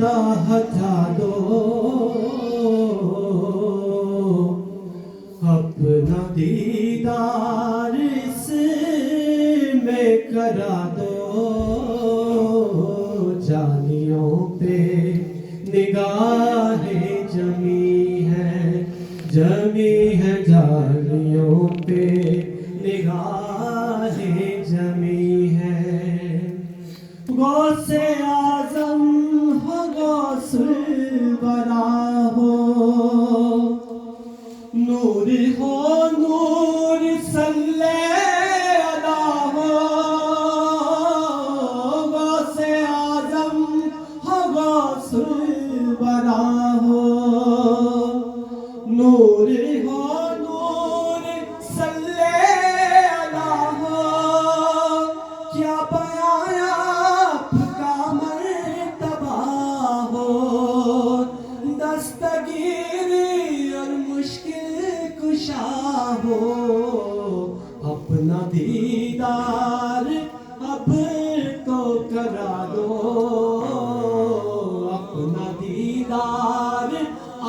پردہ ہٹا دو، اپنا دیدار اس میں کرا دو، جانیوں پہ نگاہیں جمی ہے، جمی ہے جانیوں پہ نگاہیں جمی ہے۔ غوث اعظم ہو، غوث الورا ہو، نور ہو نور صلی اللہ ہو، غوث اعظم ہو، غوث الورا ہو، نور ہو نور صلی اللہ ہو، کیا بیان آپ کا مرتبہ ہو، دستگیری اور مشکل کشا ہو، اپنا دیدار اب تو کرا دو، اپنا دیدار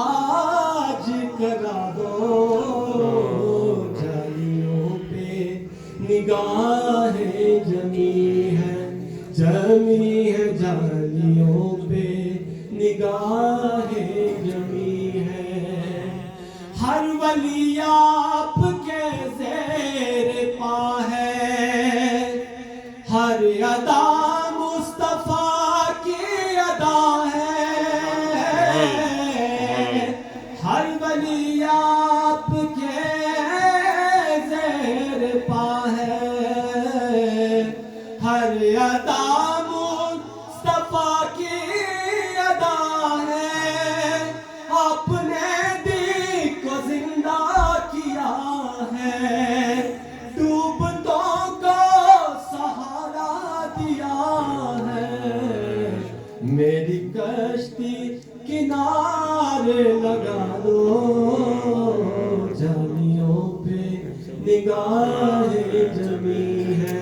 آج کرا دو، جانیوں پہ نگاہیں جمی ہے، جمی ہے جانیوں پہ نگاہیں جمی ہے۔ ہر ولی آپ کے زیر پا ہے، ہر ادا مصطفیٰ کی ادا ہے، ہر ولی آپ کے زیر پا ہے، ہر ادا مصطفیٰ کی ادا ہے، آپ نے دل کو زندہ کیا ہے، ڈوبتوں کو سہارا دیا ہے، میری کشتی کنارے لگا دو، جانیوں پہ نگاہیں جمی ہے،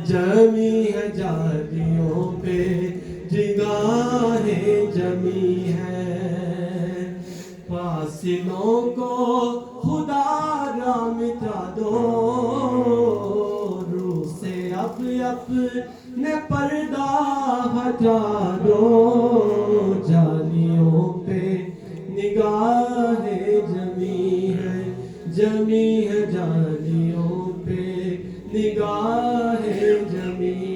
جمی ہے جانیوں پہ نگاہیں جمی ہے۔ فاصلوں کو خدا را مٹا دو، روح سے اب اپنے پردہ ہٹا دو، جانیوں پہ نگاہیں جمی ہے، جمی ہے جانیوں پہ نگاہیں جمی